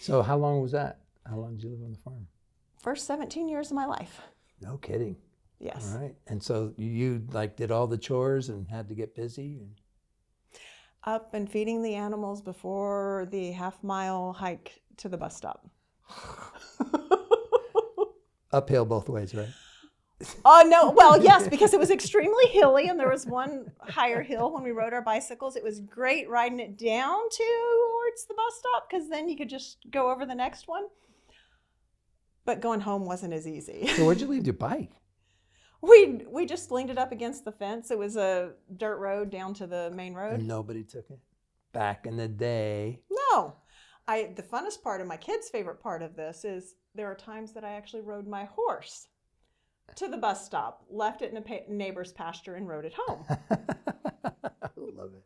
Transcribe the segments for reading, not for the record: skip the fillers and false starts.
So how long was that? How long did you live on the farm? First 17 years of my life. No kidding. Yes. All right. And so you like did all the chores and had to get busy? Up and feeding the animals before the half-mile hike to the bus stop. Uphill both ways, right? Oh, no. Well, yes, because it was extremely hilly, and there was one higher hill when we rode our bicycles. It was great riding it down towards the bus stop because then you could just go over the next one. But going home wasn't as easy. So where'd you leave your bike? We just leaned it up against the fence. It was a dirt road down to the main road. And nobody took it? Back in the day. No. The funnest part and my kids' favorite part of this is there are times that I actually rode my horse to the bus stop, left it in a neighbor's pasture, and rode it home. I love it.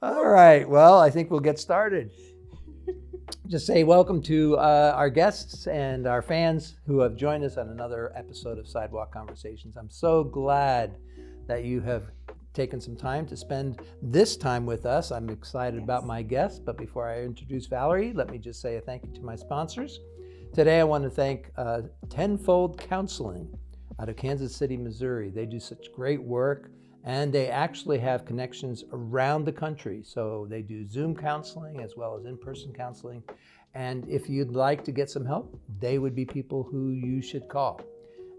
All right, well, I think we'll get started. Just say welcome to our guests and our fans who have joined us on another episode of Sidewalk Conversations. I'm so glad that you have taken some time to spend this time with us. I'm excited about my guests, but before I introduce Valerie, let me just say a thank you to my sponsors. Today I want to thank Tenfold Counseling out of Kansas City, Missouri. They do such great work. And they actually have connections around the country. So they do Zoom counseling as well as in-person counseling. And if you'd like to get some help, they would be people who you should call.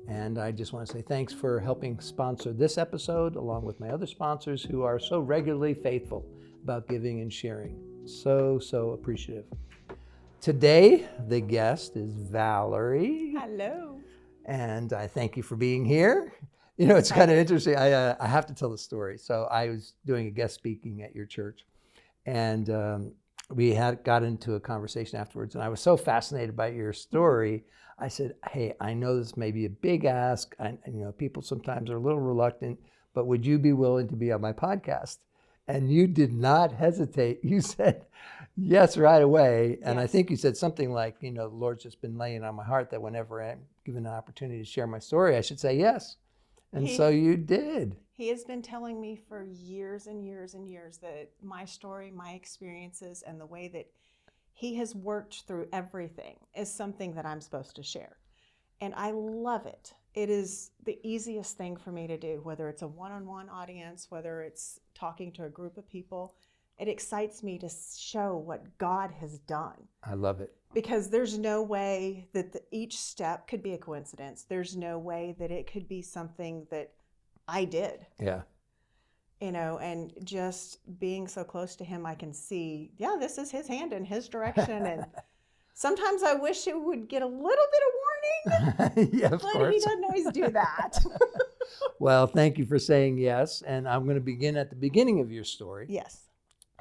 And I just want to say thanks for helping sponsor this episode, along with my other sponsors who are so regularly faithful about giving and sharing. So appreciative. Today, the guest is Valerie. Hello. And I thank you for being here. You know, it's kind of interesting. I have to tell the story. So I was doing a guest speaking at your church, and we got into a conversation afterwards, and I was so fascinated by your story. I said, hey, I know this may be a big ask. People sometimes are a little reluctant, but would you be willing to be on my podcast? And you did not hesitate. You said yes right away. And I think you said something like, the Lord's just been laying on my heart that whenever I'm given an opportunity to share my story, I should say yes. And so you did. He has been telling me for years and years and years that my story, my experiences, and the way that he has worked through everything is something that I'm supposed to share. And I love it. It is the easiest thing for me to do, whether it's a one-on-one audience, whether it's talking to a group of people. It excites me to show what God has done. I love it. Because there's no way that each step could be a coincidence. There's no way that it could be something that I did. Yeah. And just being so close to him, I can see, this is his hand in his direction. And sometimes I wish it would get a little bit of warning. Yeah, of but course. He doesn't always do that. Well, thank you for saying yes. And I'm going to begin at the beginning of your story. Yes.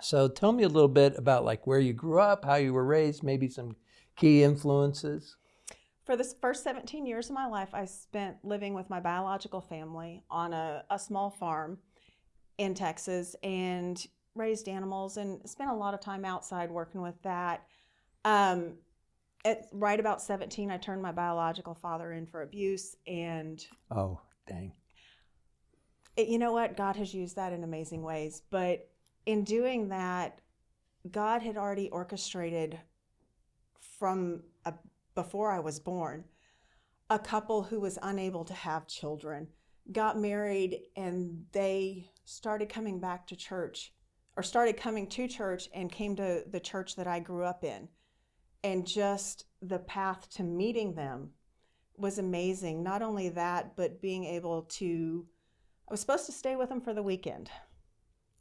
So tell me a little bit about where you grew up, how you were raised, maybe some key influences. For the first 17 years of my life, I spent living with my biological family on a small farm in Texas and raised animals and spent a lot of time outside working with that. At right about 17, I turned my biological father in for abuse. And oh, dang. You know what? God has used that in amazing ways. But in doing that, God had already orchestrated from before I was born, a couple who was unable to have children, got married, and they started coming back to church, or started coming to church and came to the church that I grew up in. And just the path to meeting them was amazing. Not only that, but being able to, I was supposed to stay with them for the weekend.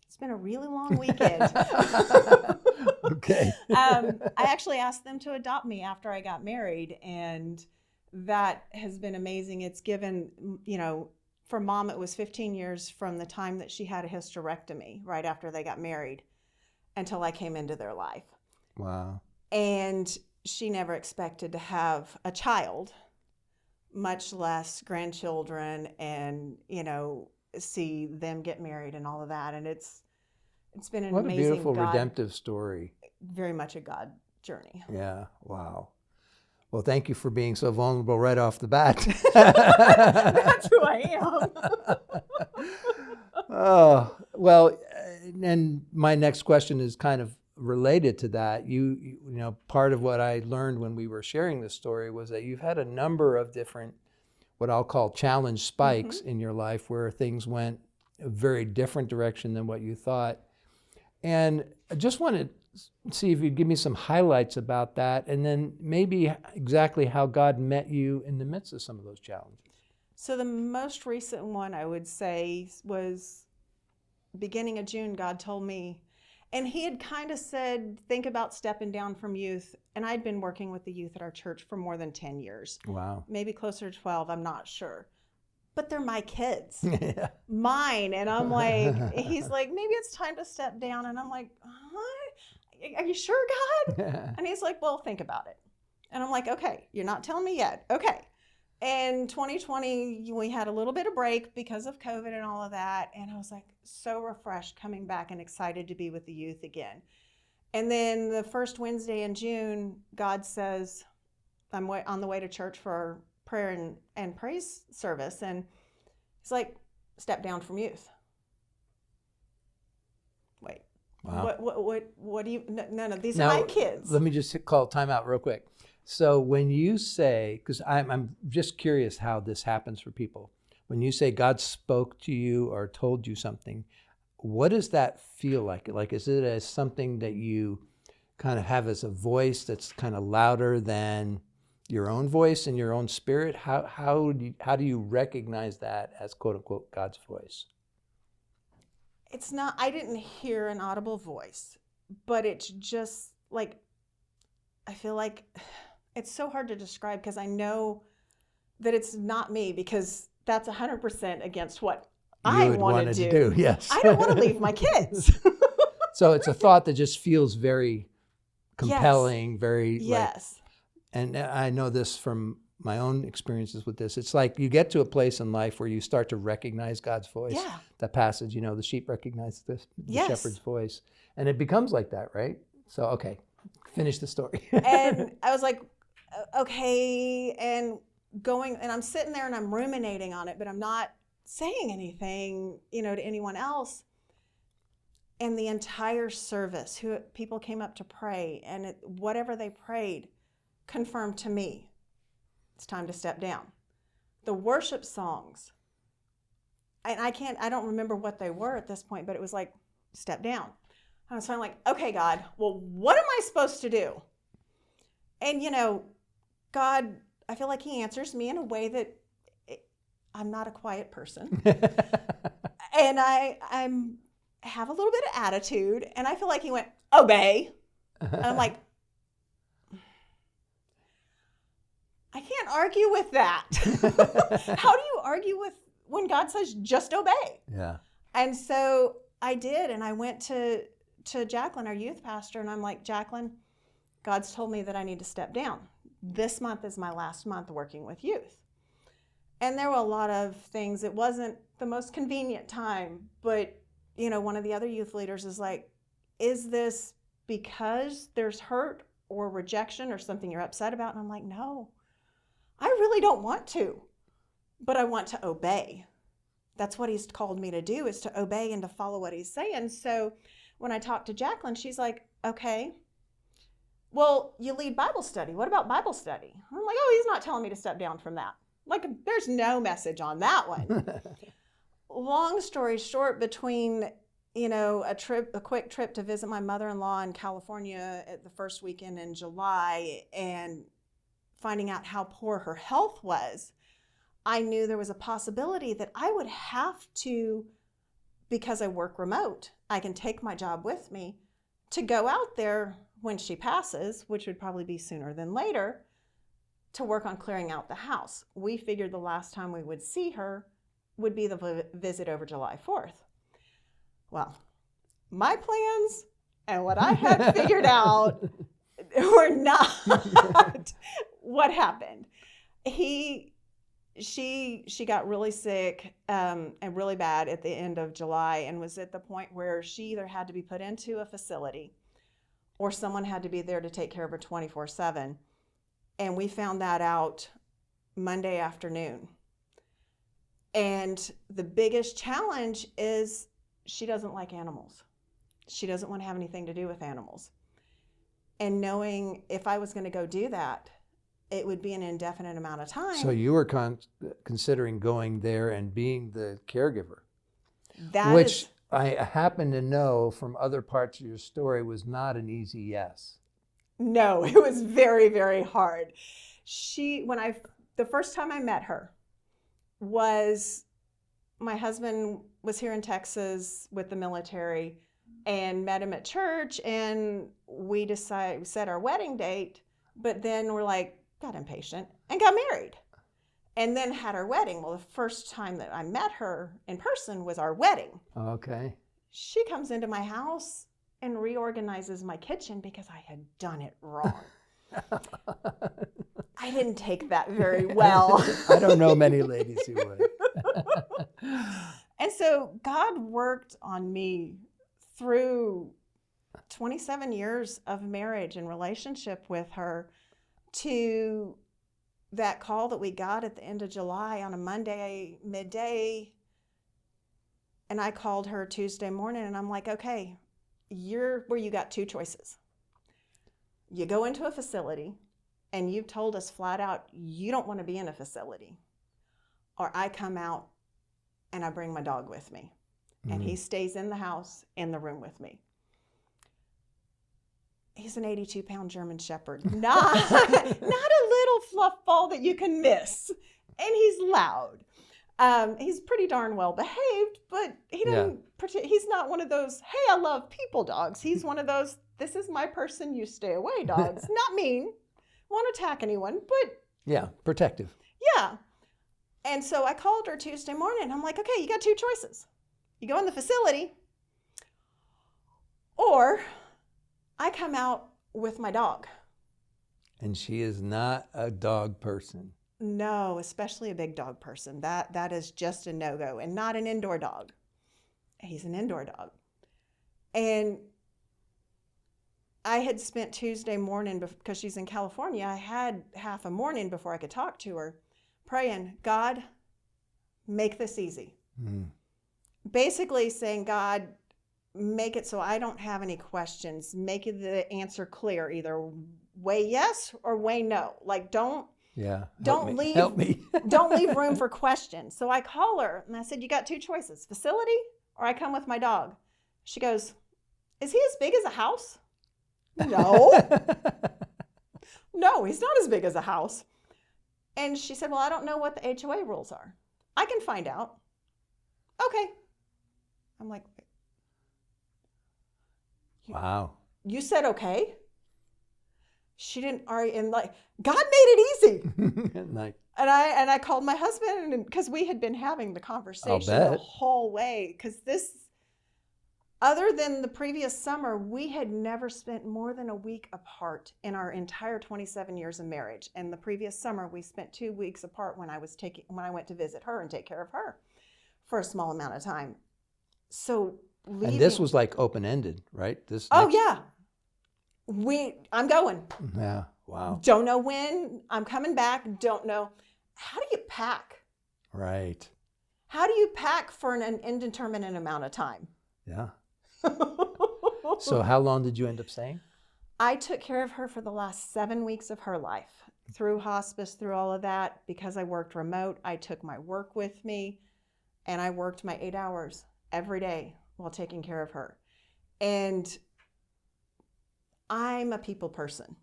It's been a really long weekend. Okay. I actually asked them to adopt me after I got married, and that has been amazing. It's given, for Mom, it was 15 years from the time that she had a hysterectomy right after they got married until I came into their life. Wow. And she never expected to have a child, much less grandchildren, and, see them get married and all of that. And it's been an What a amazing beautiful redemptive story. very much a God journey. Yeah. Wow. Well, thank you for being so vulnerable right off the bat. That's who I am. Oh, well, and my next question is kind of related to that. You know, part of what I learned when we were sharing this story was that you've had a number of different, what I'll call challenge spikes in your life where things went a very different direction than what you thought. And I just wanted to see if you'd give me some highlights about that, and then maybe exactly how God met you in the midst of some of those challenges. So the most recent one I would say was beginning of June. God told me, and he had kind of said, think about stepping down from youth. And I'd been working with the youth at our church for more than 10 years. Wow. Maybe closer to 12, I'm not sure. But they're my kids, Yeah. mine. And I'm like, he's like, maybe it's time to step down. And I'm like, huh? Are you sure, God? And he's like, well, think about it. And I'm like, okay, you're not telling me yet. Okay. And 2020, we had a little bit of break because of COVID and all of that. And I was like so refreshed coming back and excited to be with the youth again. And then the first Wednesday in June, God says, I'm on the way to church for prayer and praise service. And he's like, step down from youth. Wait. Wow. What do you, no, these Now, are my kids. Let me just call time out real quick. So when you say, because I'm just curious how this happens for people. When you say God spoke to you or told you something, what does that feel like? Like, is it as something that you kind of have as a voice that's kind of louder than your own voice and your own spirit? How do you recognize that as quote unquote God's voice? It's not, I didn't hear an audible voice, but it's just like, I feel like it's so hard to describe because I know that it's not me, because that's 100% against what I want to do. Yes. I don't want to leave my kids. So it's a thought that just feels very compelling, Yes. very Yes. and I know this from my own experiences with this. It's like you get to a place in life where you start to recognize God's voice. Yeah. That passage, the sheep recognize the Yes. shepherd's voice. And it becomes like that, right? So, okay, finish the story. And I was like, okay, and I'm sitting there and I'm ruminating on it, but I'm not saying anything, to anyone else. And the entire service, people came up to pray, and whatever they prayed confirmed to me, it's time to step down. The worship songs, and I don't remember what they were at this point, but it was like, step down. I was finally like, okay, God, well, what am I supposed to do? And, God, I feel like he answers me in a way that I'm not a quiet person. And I have a little bit of attitude, and I feel like he went, obey. And I'm like, I can't argue with that. How do you argue with when God says just obey? Yeah. And so I did, and I went to Jacqueline, our youth pastor, and I'm like, Jacqueline, God's told me that I need to step down. This month is my last month working with youth. And there were a lot of things. It wasn't the most convenient time, but one of the other youth leaders is like, is this because there's hurt or rejection or something you're upset about? And I'm like, no, I really don't want to, but I want to obey. That's what he's called me to do, is to obey and to follow what he's saying. So when I talked to Jacqueline, she's like, okay, well, you lead Bible study. What about Bible study? I'm like, oh, he's not telling me to step down from that. Like, there's no message on that one. Long story short, between, a quick trip to visit my mother-in-law in California at the first weekend in July and finding out how poor her health was, I knew there was a possibility that I would have to, because I work remote, I can take my job with me, to go out there when she passes, which would probably be sooner than later, to work on clearing out the house. We figured the last time we would see her would be the visit over July 4th. Well, my plans and what I had figured out were not what happened. She got really sick and really bad at the end of July, and was at the point where she either had to be put into a facility or someone had to be there to take care of her 24/7. And we found that out Monday afternoon. And the biggest challenge is she doesn't like animals. She doesn't want to have anything to do with animals. And knowing if I was going to go do that, it would be an indefinite amount of time. So you were considering going there and being the caregiver, Which I happen to know from other parts of your story was not an easy yes. No, it was very, very hard. The first time I met her was, my husband was here in Texas with the military and met him at church, and we set our wedding date, but then we're like, got impatient and got married and then had our wedding. Well, the first time that I met her in person was our wedding. Okay. She comes into my house and reorganizes my kitchen because I had done it wrong. I didn't take that very well. I don't know many ladies who would. And so God worked on me through 27 years of marriage and relationship with her, to that call that we got at the end of July on a Monday midday. And I called her Tuesday morning and I'm like, okay, you got two choices. You go into a facility and you've told us flat out you don't want to be in a facility, or I come out and I bring my dog with me, and he stays in the house, in the room with me. He's an 82-pound German Shepherd, not a little fluff ball that you can miss, and he's loud. He's pretty darn well behaved, but he doesn't. He's not one of those, hey, I love people dogs. He's one of those, this is my person, you stay away dogs. Not mean, won't attack anyone, but yeah, protective. Yeah. And so I called her Tuesday morning. I'm like, okay, you got two choices. You go in the facility, or I come out with my dog. And she is not a dog person. No, especially a big dog person. That is just a no-go, and not an indoor dog. He's an indoor dog. And I had spent Tuesday morning, because she's in California, I had half a morning before I could talk to her, praying, God, make this easy. Basically saying, God, make it so I don't have any questions. Make the answer clear, either way yes or way no. Like, don't leave help me. don't leave room for questions. So I call her and I said, you got two choices, facility or I come with my dog. She goes, is he as big as a house? No. No, he's not as big as a house. And she said, well, I don't know what the HOA rules are. I can find out. Okay. I'm like, you said okay? She didn't argue, and like, God made it easy. Nice. And I called my husband, because we had been having the conversation the whole way, because other than the previous summer, we had never spent more than a week apart in our entire 27 years of marriage. And the previous summer, we spent 2 weeks apart when I went to visit her and take care of her for a small amount of time. So and this was like open-ended, right? Yeah. I'm going. Yeah. Wow. Don't know when I'm coming back. Don't know. How do you pack? Right. How do you pack for an indeterminate amount of time? Yeah. So how long did you end up staying? I took care of her for the last 7 weeks of her life, through hospice, through all of that. Because I worked remote, I took my work with me, and I worked my 8 hours every day while taking care of her. And I'm a people person.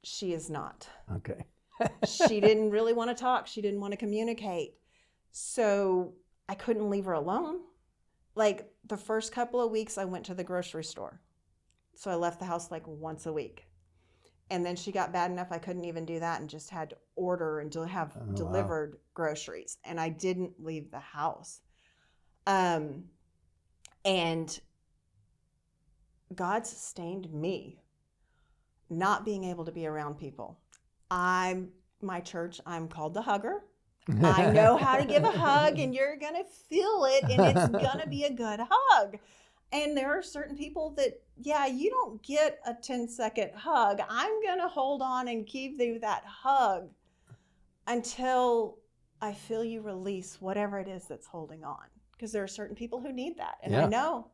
She is not. Okay. She didn't really want to talk. She didn't want to communicate. So I couldn't leave her alone. Like, the first couple of weeks, I went to the grocery store. So I left the house like once a week. And then she got bad enough I couldn't even do that and just had to order and have delivered groceries. And I didn't leave the house. And God sustained me not being able to be around people. My church, I'm called the hugger. I know how to give a hug, and you're going to feel it, and it's going to be a good hug. And there are certain people that, you don't get a 10-second hug. I'm going to hold on and give you that hug until I feel you release whatever it is that's holding on. Because there are certain people who need that, and I know.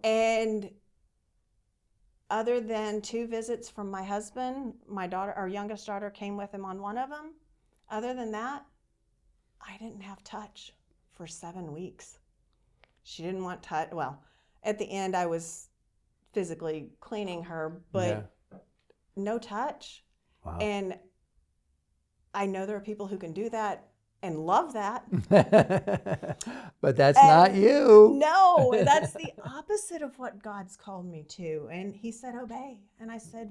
And other than 2 visits from my husband, my daughter, our youngest daughter, came with him on one of them. Other than that, I didn't have touch for 7 weeks. She didn't want touch. Well, at the end, I was physically cleaning her, but no touch. Wow. And I know there are people who can do that and love that. But that's not you. No, that's the opposite of what God's called me to. And he said, obey. And I said,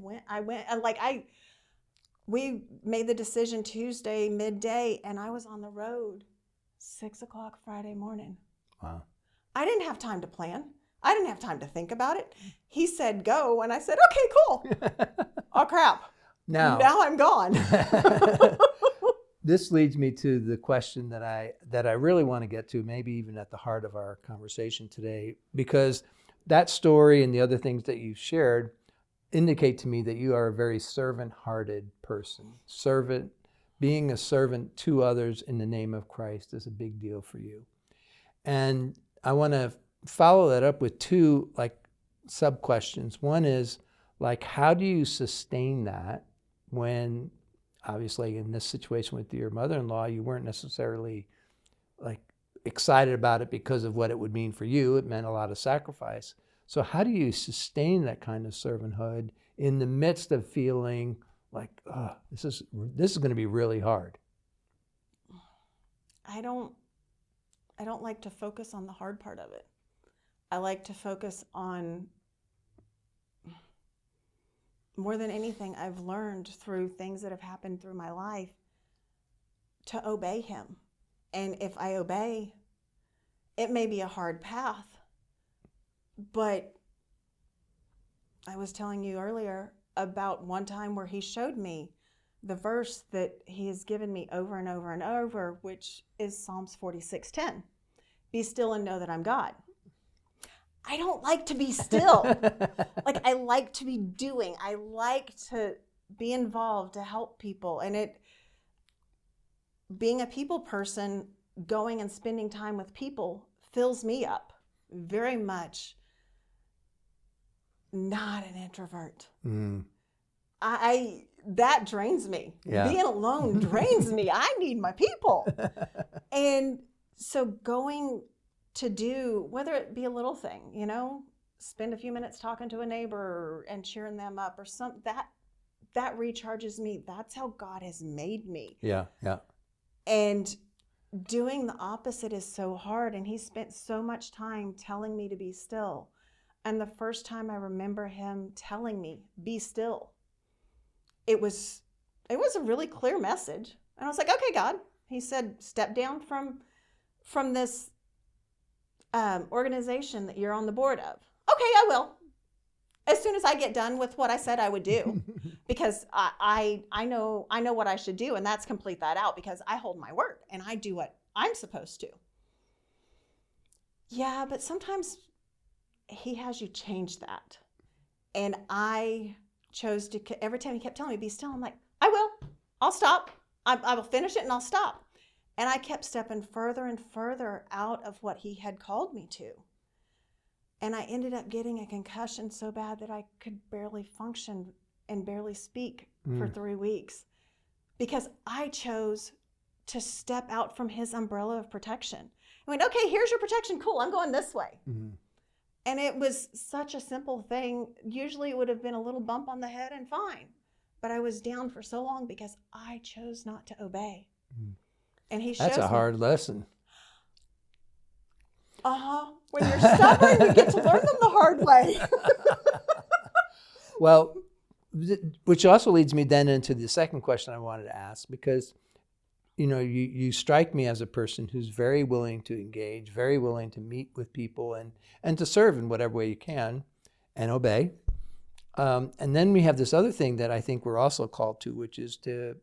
we made the decision Tuesday midday, and I was on the road 6:00 Friday morning. Wow. I didn't have time to plan. I didn't have time to think about it. He said, go. And I said, okay, cool. Oh, crap. Now I'm gone. This leads me to the question that I really want to get to, maybe even at the heart of our conversation today, because that story and the other things that you've shared indicate to me that you are a very servant-hearted person. Being a servant to others in the name of Christ is a big deal for you. And I want to follow that up with 2 sub-questions. One is, how do you sustain that when, obviously in this situation with your mother-in-law, you weren't necessarily excited about it because of what it would mean for you. It meant a lot of sacrifice. So how do you sustain that kind of servanthood in the midst of feeling this is going to be really hard? I don't like to focus on the hard part of it. I like to focus on, more than anything, I've learned through things that have happened through my life to obey him. And if I obey, it may be a hard path, but I was telling you earlier about one time where he showed me the verse that he has given me over and over and over, which is Psalms 46:10. Be still and know that I'm God. I don't like to be still. I like to be doing. I like to be involved, to help people. And being a people person, going and spending time with people fills me up very much. Not an introvert. That drains me. Yeah. Being alone drains me. I need my people. And so going to do, whether it be a little thing, spend a few minutes talking to a neighbor and cheering them up or that recharges me. That's how God has made me. Yeah. And doing the opposite is so hard. And he spent so much time telling me to be still. And the first time I remember him telling me, be still, it was a really clear message. And I was like, okay, God. He said, step down from this organization that you're on the board of. Okay, I will. As soon as I get done with what I said I would do, because I know what I should do, and that's complete that out, because I hold my word and I do what I'm supposed to. Yeah, but sometimes he has you change that. And I chose to, every time he kept telling me, be still, I'm like, I will. I'll stop. I will finish it and I'll stop. And I kept stepping further and further out of what he had called me to. And I ended up getting a concussion so bad that I could barely function and barely speak for 3 weeks, because I chose to step out from his umbrella of protection. I went, okay, here's your protection. Cool, I'm going this way. Mm-hmm. And it was such a simple thing. Usually it would have been a little bump on the head and fine. But I was down for so long because I chose not to obey. Mm. And he shows That's a hard lesson. When you're stubborn, you get to learn them the hard way. Well, which also leads me then into the second question I wanted to ask, because you strike me as a person who's very willing to engage, very willing to meet with people and to serve in whatever way you can and obey. And then we have this other thing that I think we're also called to, which is to,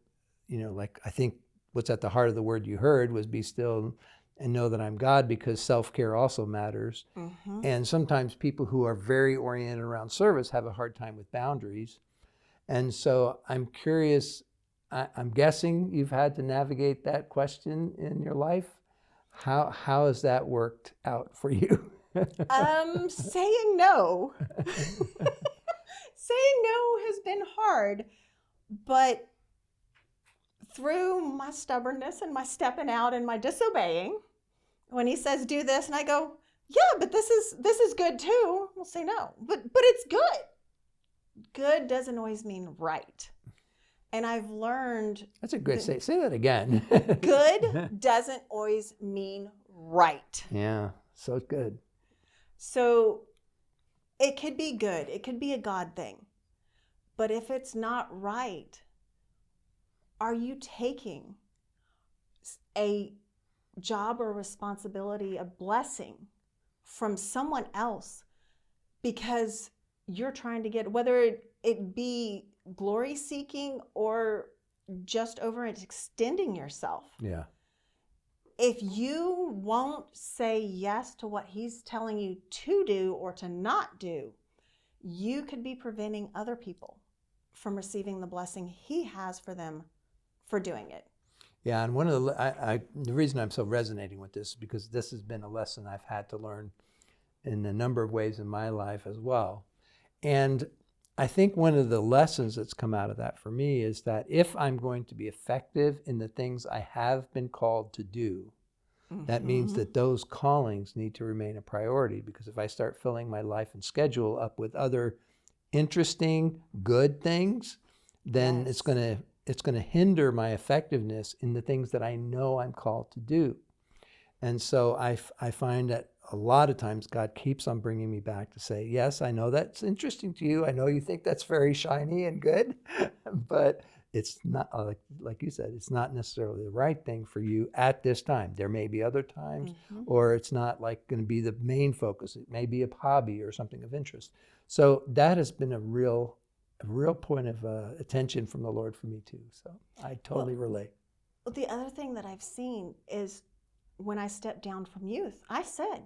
I think what's at the heart of the word you heard was be still and know that I'm God, because self-care also matters. Mm-hmm. And sometimes people who are very oriented around service have a hard time with boundaries. And so I'm curious, I'm guessing you've had to navigate that question in your life. How has that worked out for you? Saying no. Saying no has been hard, but through my stubbornness and my stepping out and my disobeying, when he says do this and I go, yeah, but this is good too, we'll say no. But it's good. Good doesn't always mean right. And I've learned that's a good say that again. Good doesn't always mean right. Yeah, so good. So it could be good. It could be a God thing. But if it's not right, are you taking a job or responsibility, a blessing from someone else because you're trying to get, whether it be glory seeking or just overextending yourself? Yeah. If you won't say yes to what he's telling you to do or to not do, you could be preventing other people from receiving the blessing he has for them for doing it. Yeah, and one of the reason I'm so resonating with this is because this has been a lesson I've had to learn in a number of ways in my life as well. And I think one of the lessons that's come out of that for me is that if I'm going to be effective in the things I have been called to do, that means that those callings need to remain a priority, because if I start filling my life and schedule up with other interesting, good things, then it's going to hinder my effectiveness in the things that I know I'm called to do. And so I find that a lot of times God keeps on bringing me back to say, yes, I know that's interesting to you. I know you think that's very shiny and good, but it's not, like you said, it's not necessarily the right thing for you at this time. There may be other times, or it's not like going to be the main focus. It may be a hobby or something of interest. So that has been a real point of attention from the Lord for me too. So I totally relate. Well, the other thing that I've seen is when I stepped down from youth, I said,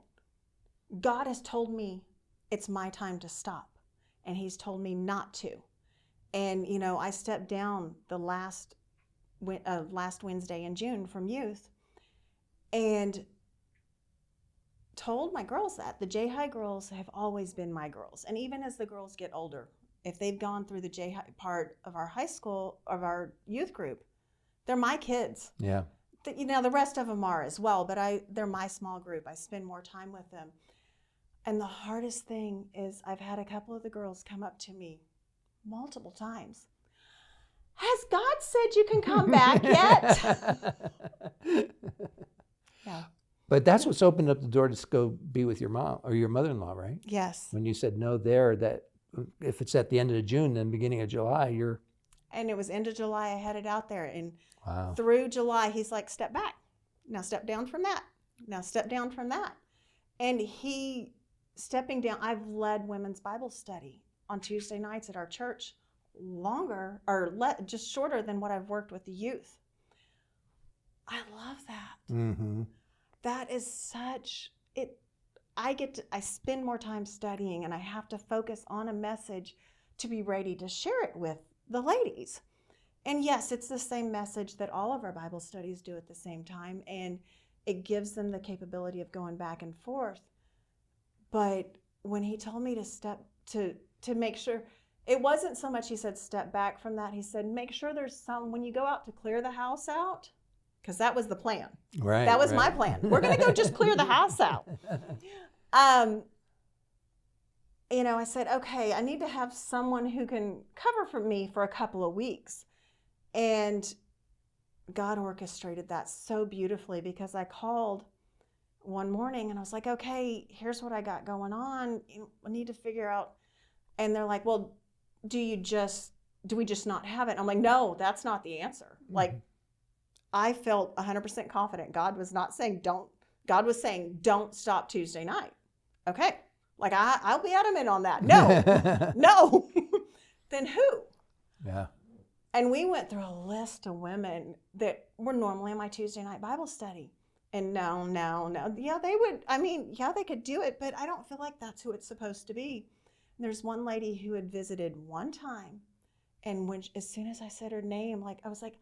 God has told me it's my time to stop, and he's told me not to. And, I stepped down the last Wednesday in June from youth and told my girls that. The J-High girls have always been my girls. And even as the girls get older, if they've gone through the J-High part of our high school, of our youth group, they're my kids. Yeah. The rest of them are as well, but they're my small group. I spend more time with them. And the hardest thing is I've had a couple of the girls come up to me multiple times. Has God said you can come back yet? Yeah. But that's what's opened up the door to go be with your mom or your mother-in-law, right? Yes. When you said no there, that if it's at the end of June, then beginning of July, you're... And it was end of July, I headed out there. And wow. Through July, he's like, step back. Now step down from that. Now step down from that. And stepping down, I've led women's Bible study on Tuesday nights at our church longer, or just shorter than what I've worked with the youth. I love that. Mm-hmm. That is such, I spend more time studying, and I have to focus on a message to be ready to share it with the ladies. And yes, it's the same message that all of our Bible studies do at the same time, and it gives them the capability of going back and forth. But when he told me to make sure, it wasn't so much he said step back from that. He said make sure there's when you go out to clear the house out, because that was the plan. Right. That was my plan. We're going to go just clear the house out. I said, okay, I need to have someone who can cover for me for a couple of weeks. And God orchestrated that so beautifully, because I called one morning and I was like, okay, here's what I got going on. I need to figure out. And they're like, well, do we just not have it? I'm like, no, that's not the answer. Like, I felt 100% confident. God was not saying God was saying, don't stop Tuesday night. Okay. Like, I'll be adamant on that. No, no. Then who? Yeah. And we went through a list of women that were normally in my Tuesday night Bible study. And no. Yeah, they could do it, but I don't feel like that's who it's supposed to be. And there's one lady who had visited one time. And as soon as I said her name, like, I was like,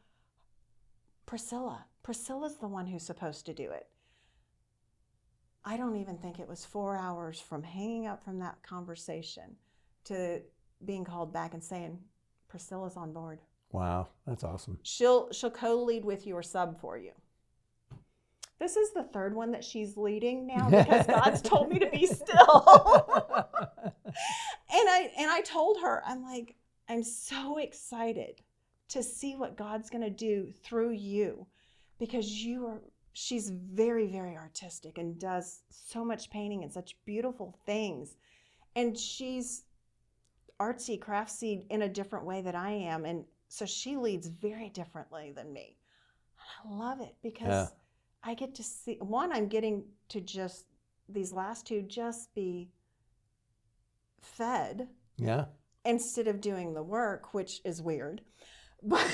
Priscilla's the one who's supposed to do it. I don't even think it was 4 hours from hanging up from that conversation to being called back and saying, Priscilla's on board. Wow, that's awesome. She'll co-lead with you or sub for you. This is the third one that she's leading now because God's told me to be still. And I told her, I'm like, I'm so excited to see what God's going to do through you, because she's very, very artistic and does so much painting and such beautiful things. And she's artsy, craftsy in a different way that I am. And so she leads very differently than me. I love it because I get to see, I'm getting to just, these last two, just be fed. Yeah. Instead of doing the work, which is weird. But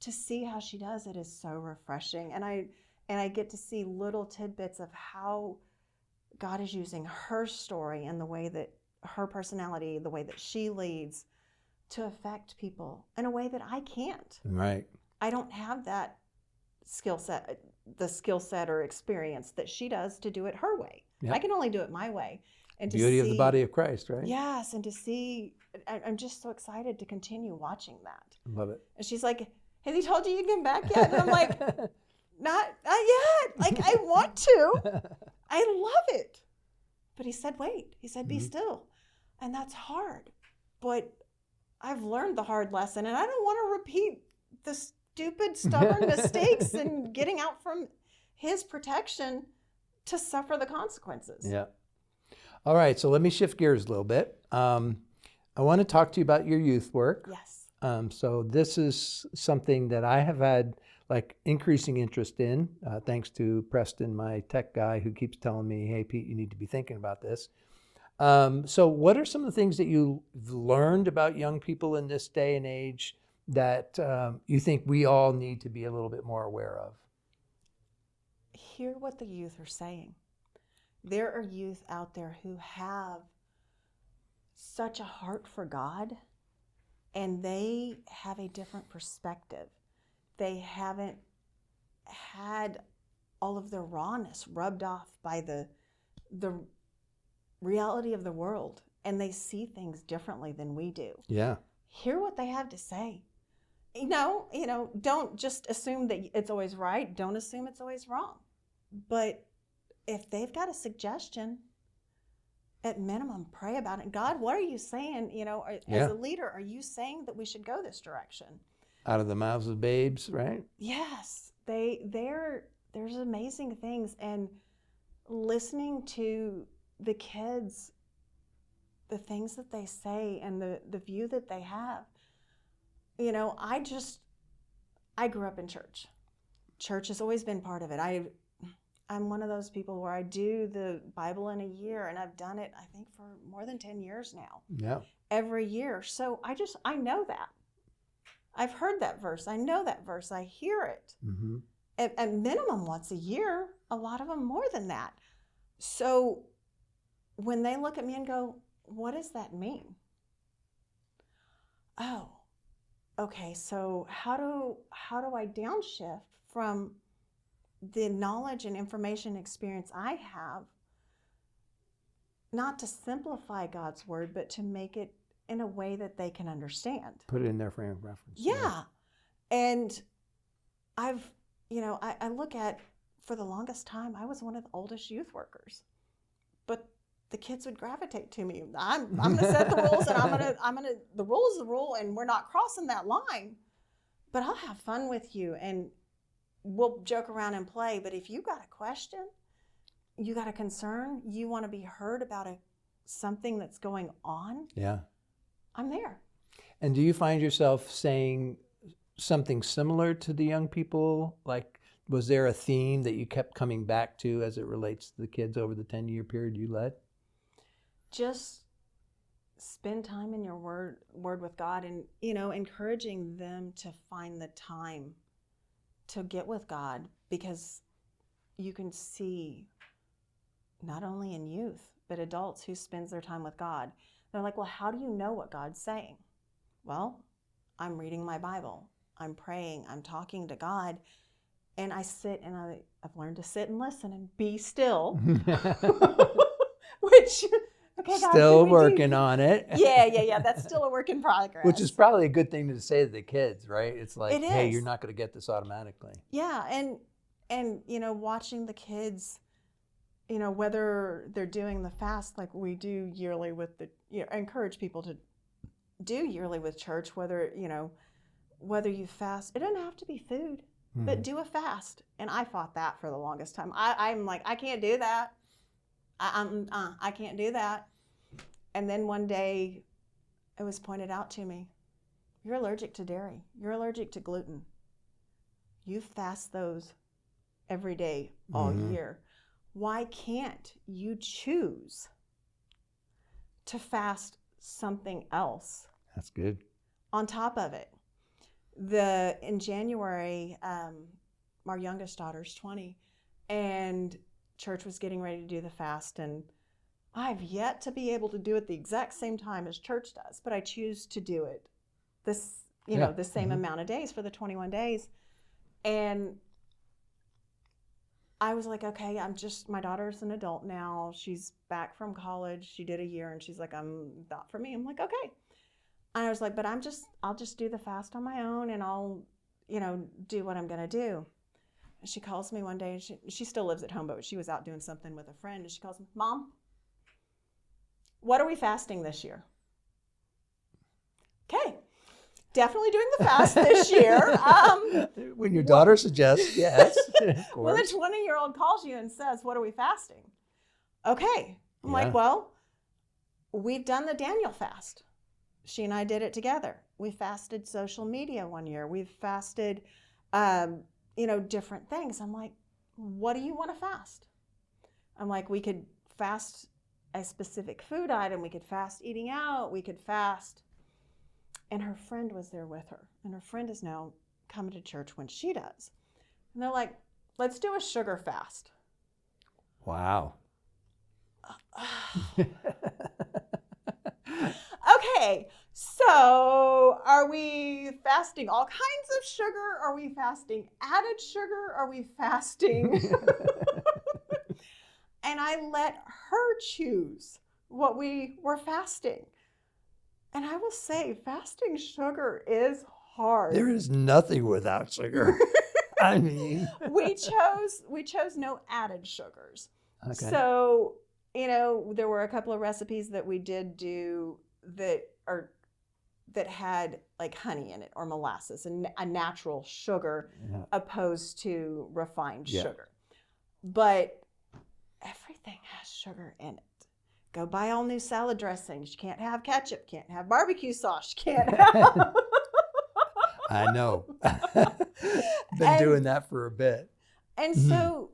to see how she does it is so refreshing. And I get to see little tidbits of how God is using her story and the way that her personality, the way that she leads, to affect people in a way that I can't. Right. I don't have that skill set or experience that she does to do it her way. Yep. I can only do it my way. And beauty of the body of Christ, right? Yes, and to see, I'm just so excited to continue watching that. Love it. And she's like, has he told you you can come back yet? And I'm like, not yet. Like, I want to. I love it. But he said, wait. He said, be still. And that's hard. But I've learned the hard lesson, and I don't want to repeat the stupid, stubborn mistakes and getting out from his protection to suffer the consequences. Yeah. All right, so let me shift gears a little bit. I want to talk to you about your youth work. Yes. So this is something that I have had like increasing interest in, thanks to Preston, my tech guy, who keeps telling me, hey, Pete, you need to be thinking about this. So what are some of the things that you've learned about young people in this day and age that you think we all need to be a little bit more aware of? Hear what the youth are saying. There are youth out there who have such a heart for God, and they have a different perspective. They haven't had all of their rawness rubbed off by the reality of the world, and they see things differently than we do. Yeah. Hear what they have to say. You know, don't just assume that it's always right. Don't assume it's always wrong. But if they've got a suggestion, at minimum, pray about it. God, what are you saying? You know, as a leader, are you saying that we should go this direction? Out of the mouths of babes, right? Yes. There's amazing things. And listening to the kids, the things that they say and the view that they have. You know, I grew up in church. Church has always been part of it. I'm one of those people where I do the Bible in a year, and I've done it, I think, for more than 10 years now. Yeah. Every year. So I know that. I've heard that verse. I know that verse. I hear it. Mm-hmm. At minimum once a year, a lot of them more than that. So when they look at me and go, what does that mean? Oh, okay. So how do I downshift from the knowledge and information experience I have, not to simplify God's word, but to make it in a way that they can understand. Put it in their frame of reference. Yeah. And I look at, for the longest time, I was one of the oldest youth workers, but the kids would gravitate to me. I'm going to set the rules, and the rule is the rule, and we're not crossing that line, but I'll have fun with you, and we'll joke around and play. But if you got a question, you got a concern, you want to be heard about something that's going on, Yeah. I'm there. And do you find yourself saying something similar to the young people? Like, was there a theme that you kept coming back to as it relates to the kids over the 10-year period you led? Just spend time in your word with God, and encouraging them to find the time to get with God, because you can see not only in youth but adults who spends their time with God. They're like, well, how do you know what God's saying? Well, I'm reading my Bible, I'm praying, I'm talking to God, and I sit and I've learned to sit and listen and be still. Which, okay, God, Still working on it. Yeah. That's still a work in progress. Which is probably a good thing to say to the kids, right? It's like, It hey, is. you're not going to get this automatically. Yeah, and watching the kids, whether they're doing the fast like we do yearly with the, I encourage people to do yearly with church, whether you fast. It doesn't have to be food, but do a fast. And I fought that for the longest time. I'm like, I can't do that. I can't do that. And then one day it was pointed out to me, you're allergic to dairy. You're allergic to gluten. You fast those every day all year. Why can't you choose to fast something else? That's good. On top of it. In January, our youngest daughter's 20, and church was getting ready to do the fast, and I've yet to be able to do it the exact same time as church does, but I choose to do it the same amount of days for the 21 days. And I was like, okay, my daughter's an adult now. She's back from college. She did a year, and she's like, I'm not for me. I'm like, okay. And I was like, but I'll just do the fast on my own, and I'll, do what I'm going to do. And she calls me one day, and she still lives at home, but she was out doing something with a friend, and she calls me, Mom, what are we fasting this year? Okay. Definitely doing the fast this year. When your daughter suggests, yes. When a 20-year-old calls you and says, what are we fasting? Okay. I'm like, well, we've done the Daniel fast. She and I did it together. We fasted social media one year. We've fasted, different things. I'm like, what do you want to fast? I'm like, we could fast a specific food item. We could fast eating out. We could fast. And her friend was there with her. And her friend is now coming to church when she does. And they're like, let's do a sugar fast. Wow. Okay, so are we fasting all kinds of sugar? Are we fasting added sugar? Are we fasting? And I let her choose what we were fasting. And I will say, fasting sugar is hard. There is nothing without sugar. I mean, we chose no added sugars. Okay. So, there were a couple of recipes that we did do that had like honey in it or molasses and a natural sugar opposed to refined sugar. But everything has sugar in it. Go buy all new salad dressings. You can't have ketchup, can't have barbecue sauce, you can't have... I know. Been doing that for a bit. And so,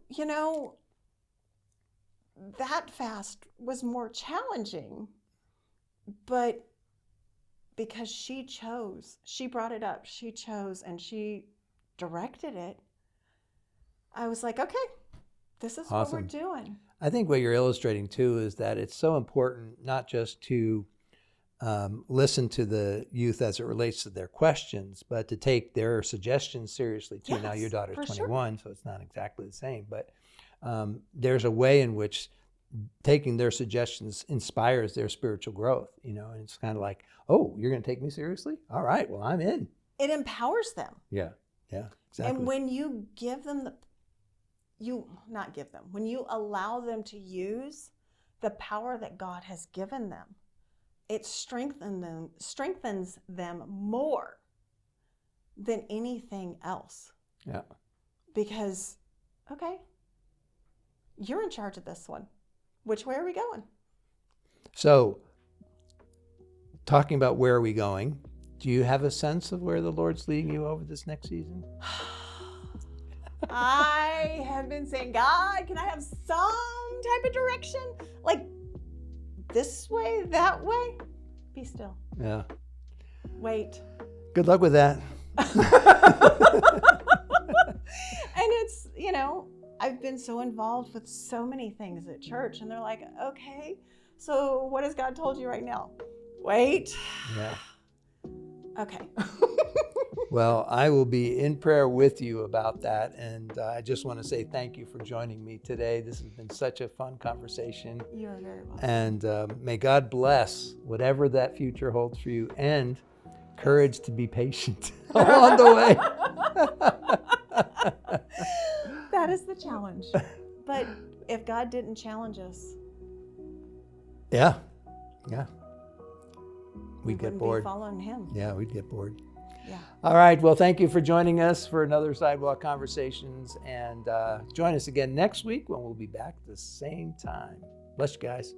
that fast was more challenging, but because she brought it up, she chose and she directed it, I was like, okay, this is Awesome. what we're doing. I think what you're illustrating too is that it's so important not just to listen to the youth as it relates to their questions, but to take their suggestions seriously too. Yes, now your daughter's 21, sure. so it's not exactly the same, but there's a way in which taking their suggestions inspires their spiritual growth, and it's kind of like, oh, you're going to take me seriously? All right, well, I'm in. It empowers them. Yeah, exactly. And when you give them when you allow them to use the power that God has given them, it strengthens them more than anything else. Yeah. Because, okay, you're in charge of this one. Which way are we going? So, talking about where are we going, do you have a sense of where the Lord's leading you over this next season? I have been saying, God, can I have some type of direction? Like this way, that way? Be still. Yeah. Wait. Good luck with that. And it's, I've been so involved with so many things at church, and they're like, okay, so what has God told you right now? Wait. Yeah. Okay. Well, I will be in prayer with you about that. And I just want to say thank you for joining me today. This has been such a fun conversation. You're very welcome. And may God bless whatever that future holds for you, and courage to be patient along the way. That is the challenge. But if God didn't challenge us, Yeah. we We'd get wouldn't bored. be following him. Yeah, we'd get bored. Yeah. All right. Well, thank you for joining us for another Sidewalk Conversations. And join us again next week when we'll be back at the same time. Bless you guys.